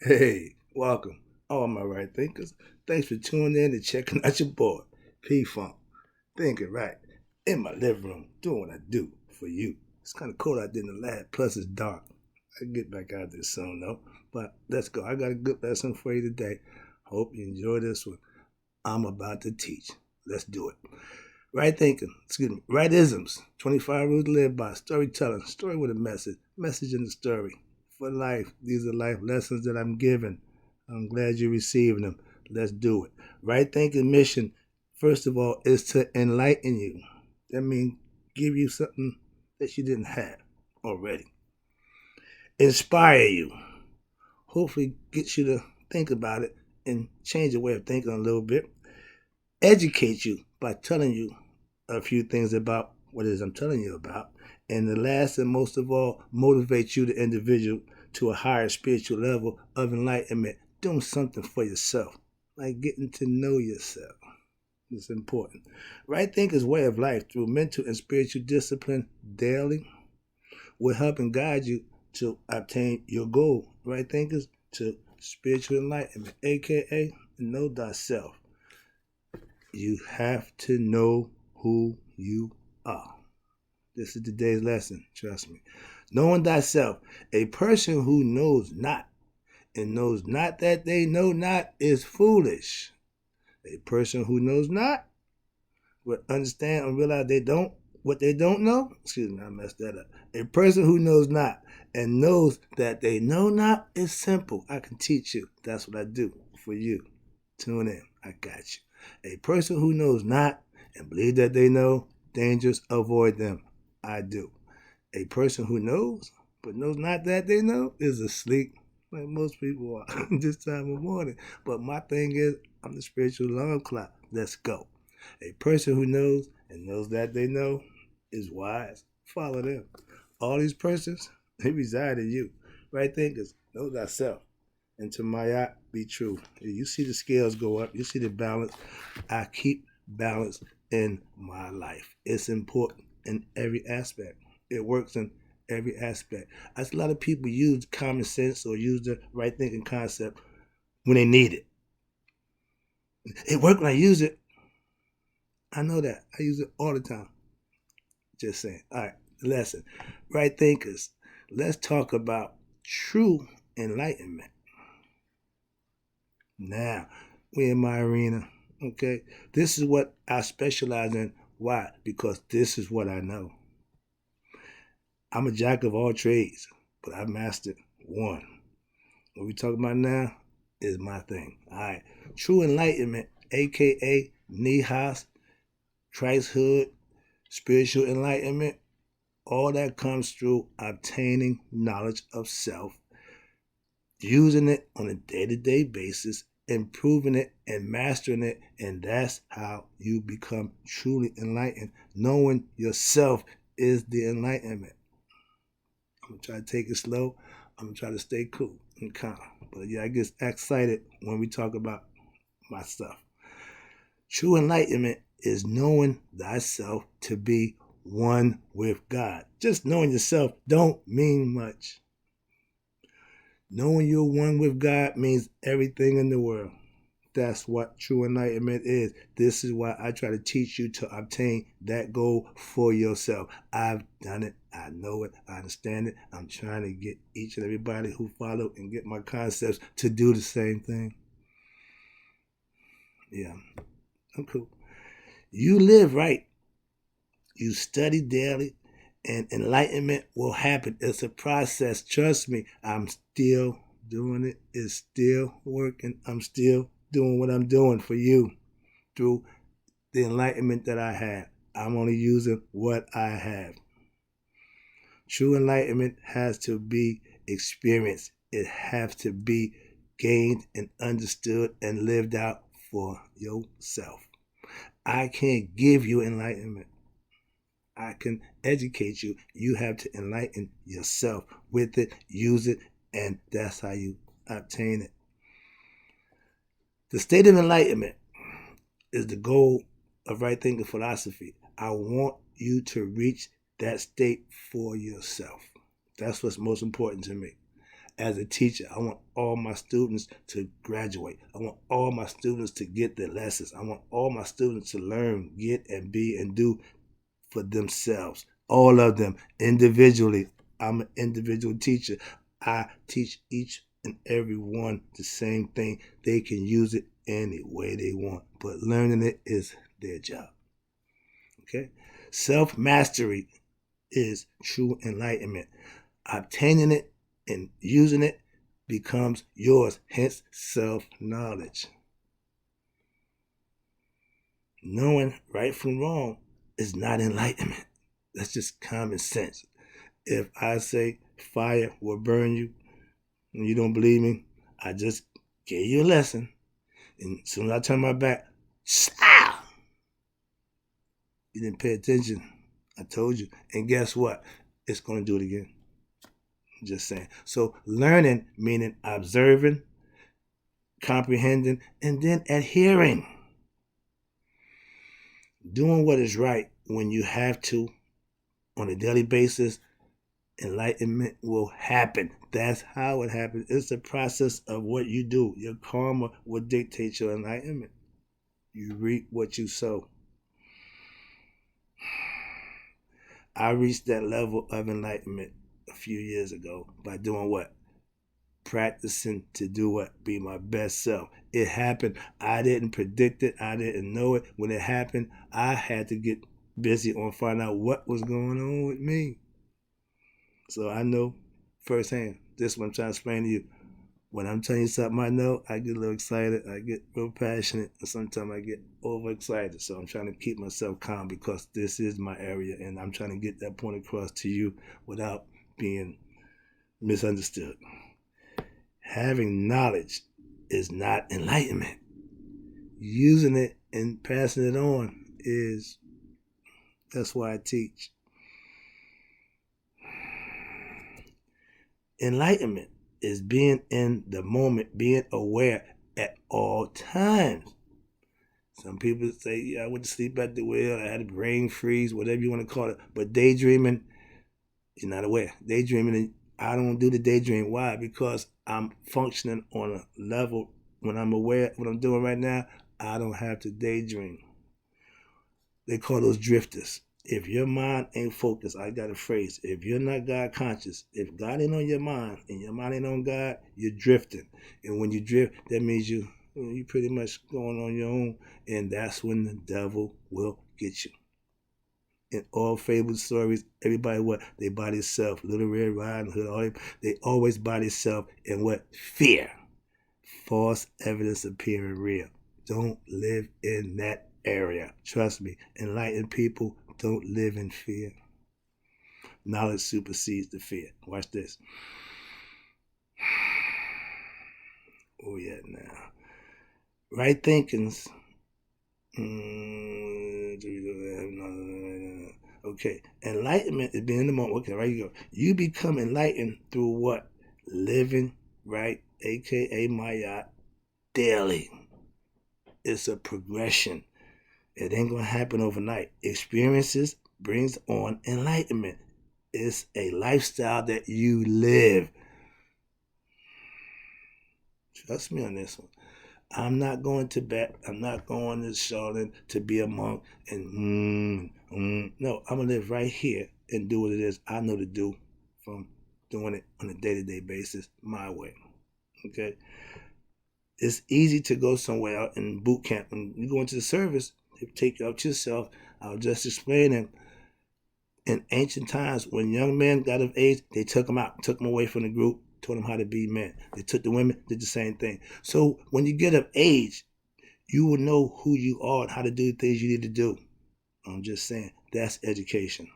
Hey, welcome, all my right thinkers. Thanks for tuning in and checking out your boy, P Funk. Thinking right in my living room, doing what I do for you. It's kind of cold out there in the lab, plus it's dark. I can get back out there soon though. But let's go. I got a good lesson for you today. Hope you enjoy this one. I'm about to teach. Let's do it. Right thinking, right isms. 25 rules to live by. Storytelling, story with a message in the story. For life, these are life lessons that I'm giving. I'm glad you're receiving them. Let's do it. Right thinking mission, first of all, is to enlighten you. That means give you something that you didn't have already. Inspire you. Hopefully get you to think about it and change your way of thinking a little bit. Educate you by telling you a few things about what it is I'm telling you about. And the last and most of all, motivate you, the individual, to a higher spiritual level of enlightenment, doing something for yourself, like getting to know yourself. It's important. Right thinking's way of life through mental and spiritual discipline daily will help and guide you to obtain your goal. Right thinkers to spiritual enlightenment, aka know thyself. You have to know who you are. This is today's lesson, trust me. Knowing thyself, a person who knows not and knows not that they know not is foolish. A person who knows not will understand and realize what they don't know. Excuse me, I messed that up. A person who knows not and knows that they know not is simple. I can teach you. That's what I do for you. Tune in. I got you. A person who knows not and believe that they know, dangers, avoid them. I do. A person who knows but knows not that they know is asleep, like most people are this time of morning. But my thing is, I'm the spiritual alarm clock. Let's go. A person who knows and knows that they know is wise. Follow them. All these persons, they reside in you. Right thinkers, know thyself. And to my eye, be true. You see the scales go up. You see the balance. I keep balance in my life. It's important in every aspect. It works in every aspect. As a lot of people use common sense or use the right thinking concept when they need it. It worked when I use it. I know that. I use it all the time. Just saying. All right, lesson. Right thinkers. Let's talk about true enlightenment. Now, we're in my arena. Okay? This is what I specialize in. Why? Because this is what I know. I'm a jack of all trades, but I've mastered one. What we talking about now is my thing. All right. True enlightenment, aka Nihas, Christhood, spiritual enlightenment, all that comes through obtaining knowledge of self, using it on a day-to-day basis, improving it and mastering it, and that's how you become truly enlightened. Knowing yourself is the enlightenment. I'm gonna try to take it slow. I'm gonna try to stay cool and calm. But yeah, I get excited when we talk about my stuff. True enlightenment is knowing thyself to be one with God. Just knowing yourself don't mean much. Knowing you're one with God means everything in the world. That's what true enlightenment is. This is why I try to teach you to obtain that goal for yourself. I've done it. I know it. I understand it. I'm trying to get each and everybody who follow and get my concepts to do the same thing. Yeah, I'm cool. You live right. You study daily, and enlightenment will happen. It's a process. Trust me, I'm still doing it. It's still working. I'm still doing what I'm doing for you through the enlightenment that I have. I'm only using what I have. True enlightenment has to be experienced. It has to be gained and understood and lived out for yourself. I can't give you enlightenment. I can educate you. You have to enlighten yourself with it, use it, and that's how you obtain it. The state of enlightenment is the goal of right thinking philosophy. I want you to reach that state for yourself. That's what's most important to me. As a teacher, I want all my students to graduate. I want all my students to get their lessons. I want all my students to learn, get, and be, and do for themselves. All of them individually. I'm an individual teacher. I teach each and every one the same thing. They can use it any way they want, but learning it is their job. Okay? Self-mastery is true enlightenment. Obtaining it and using it becomes yours, hence self-knowledge. Knowing right from wrong is not enlightenment. That's just common sense. If I say fire will burn you and you don't believe me, I just gave you a lesson. And as soon as I turn my back, ah! You didn't pay attention. I told you. And guess what? It's going to do it again. Just saying. So learning, meaning observing, comprehending, and then adhering. Doing what is right when you have to on a daily basis, enlightenment will happen. That's how it happens. It's the process of what you do. Your karma will dictate your enlightenment. You reap what you sow. I reached that level of enlightenment a few years ago by doing what? Practicing to do what? Be my best self. It happened. I didn't predict it. I didn't know it. When it happened, I had to get busy on finding out what was going on with me. So I know firsthand. This is what I'm trying to explain to you. When I'm telling you something I know, I get a little excited. I get real passionate. And sometimes I get overexcited. So I'm trying to keep myself calm because this is my area. And I'm trying to get that point across to you without being misunderstood. Having knowledge is not enlightenment. Using it and passing it on is, that's why I teach. Enlightenment is being in the moment, being aware at all times. Some people say, yeah, I went to sleep at the wheel, I had a brain freeze, whatever you want to call it. But daydreaming, you're not aware. Daydreaming, I don't do the daydream. Why? Because I'm functioning on a level when I'm aware of what I'm doing right now, I don't have to daydream. They call those drifters. If your mind ain't focused, I got a phrase. If you're not God conscious, if God ain't on your mind and your mind ain't on God, you're drifting. And when you drift, that means you pretty much going on your own. And that's when the devil will get you. In all fabled stories, everybody what? They by themselves. Little Red Riding Hood, they always by themselves in what? Fear. False evidence appearing real. Don't live in that area. Trust me. Enlightened people don't live in fear. Knowledge supersedes the fear. Watch this. Oh yeah, now. Right thinkings. Okay. Enlightenment is being in the moment. Okay, right you go. You become enlightened through what? Living right, aka Maya, daily. It's a progression. It ain't gonna happen overnight. Experiences brings on enlightenment. It's a lifestyle that you live. Trust me on this one. I'm not going to Tibet. I'm not going to Shaolin to be a monk and no, I'm gonna live right here and do what it is I know to do from doing it on a day-to-day basis my way. Okay? It's easy to go somewhere out in boot camp. When you go into the service, they take you out yourself. I was just explaining in ancient times when young men got of age, they took them out, took them away from the group, taught them how to be men. They took the women, did the same thing. So when you get of age, you will know who you are and how to do the things you need to do. I'm just saying, that's education.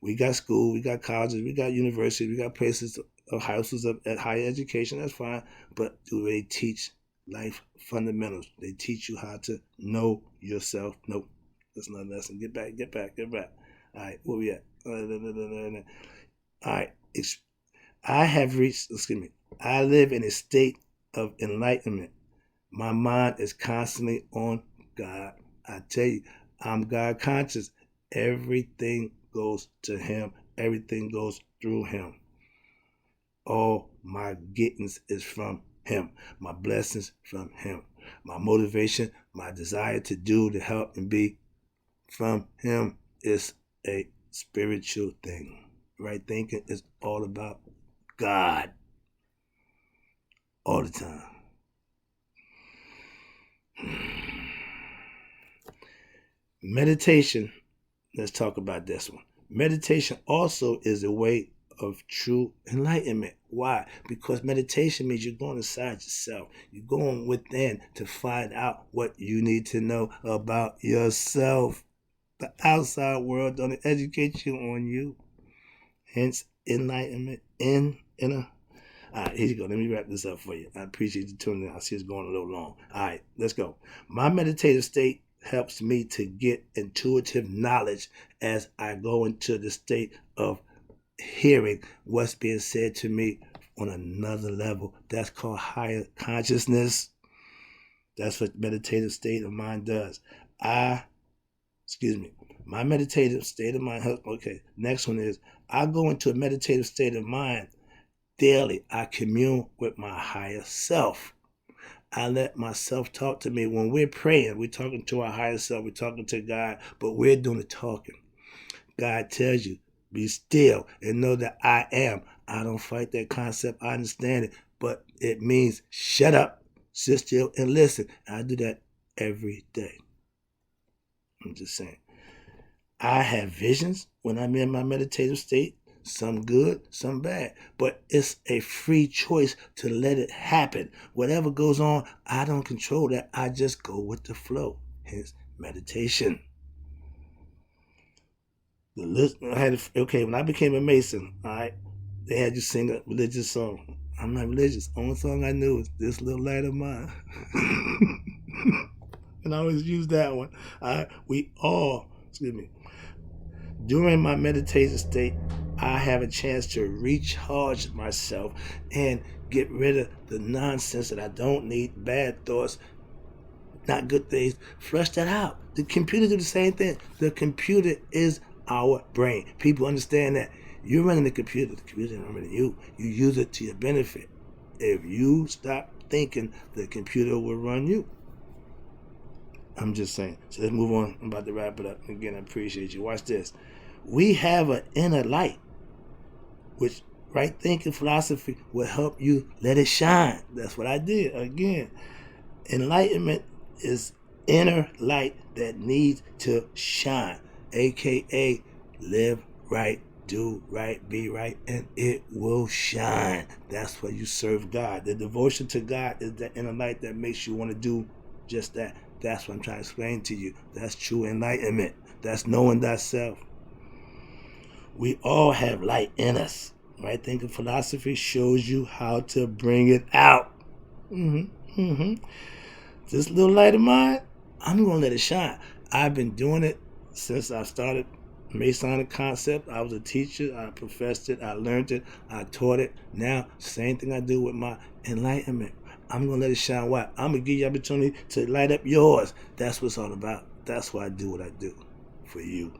We got school, we got colleges, we got universities, we got places of houses of higher education, that's fine. But do they teach life fundamentals? They teach you how to know yourself. Nope, that's not a lesson. Get back. All right, where we at? All right, I have reached, I live in a state of enlightenment. My mind is constantly on God. I tell you, I'm God conscious. Everything goes to Him. Everything goes through Him. All my gettings is from him. My blessings from him. My motivation, my desire to do, to help and be from him is a spiritual thing. Right thinking is all about God all the time. Meditation, let's talk about this one. Meditation also is a way of true enlightenment. Why? Because meditation means you're going inside yourself. You're going within to find out what you need to know about yourself. The outside world don't educate you on you. Hence, enlightenment in inner. All right, here you go. Let me wrap this up for you. I appreciate you tuning in. I see it's going a little long. All right, let's go. My meditative state helps me to get intuitive knowledge as I go into the state of hearing what's being said to me on another level. That's called higher consciousness. That's what meditative state of mind does. My meditative state of mind. Okay, next one is I go into a meditative state of mind daily. I commune with my higher self. I let myself talk to me. When we're praying, we're talking to our higher self, we're talking to God, but we're doing the talking. God tells you, be still and know that I am. I don't fight that concept. I understand it, but it means shut up, sit still, and listen. I do that every day. I'm just saying. I have visions when I'm in my meditative state. Some good, some bad. But it's a free choice to let it happen. Whatever goes on, I don't control that. I just go with the flow. Hence, meditation. When I became a Mason, all right, they had you sing a religious song. I'm not religious. Only song I knew is This Little Light of Mine. And I always use that one. During my meditation state, I have a chance to recharge myself and get rid of the nonsense that I don't need, bad thoughts, not good things. Flush that out. The computer do the same thing. The computer is our brain. People understand that. You're running the computer isn't running you. You use it to your benefit. If you stop thinking, the computer will run you. I'm just saying. So let's move on. I'm about to wrap it up. Again, I appreciate you. Watch this. We have an inner light, which right thinking philosophy will help you let it shine. That's what I did. Again, enlightenment is inner light that needs to shine, aka live right, do right, be right, and it will shine. That's why you serve God. The devotion to God is the inner light that makes you want to do just that. That's what I'm trying to explain to you. That's true enlightenment. That's knowing thyself. We all have light in us. Right thinking philosophy shows you how to bring it out. This little light of mine, I'm going to let it shine. I've been doing it since I started Masonic concept. I was a teacher. I professed it. I learned it. I taught it. Now, same thing I do with my enlightenment. I'm going to let it shine. Why? I'm going to give you opportunity to light up yours. That's what it's all about. That's why I do what I do for you.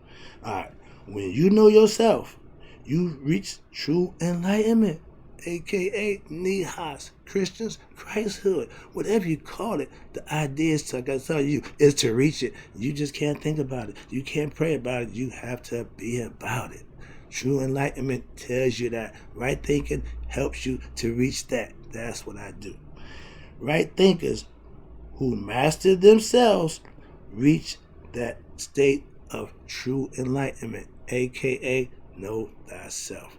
All right. When you know yourself, you reach true enlightenment, aka Nihas, Christians, Christhood, whatever you call it. The idea is, like I tell you, is to reach it. You just can't think about it. You can't pray about it. You have to be about it. True enlightenment tells you that. Right thinking helps you to reach that. That's what I do. Right thinkers who master themselves reach that state of true enlightenment, aka know thyself.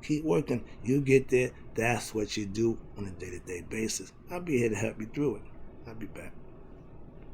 Keep working, you get there. That's what you do on a day-to-day basis. I'll be here to help you through it. I'll be back.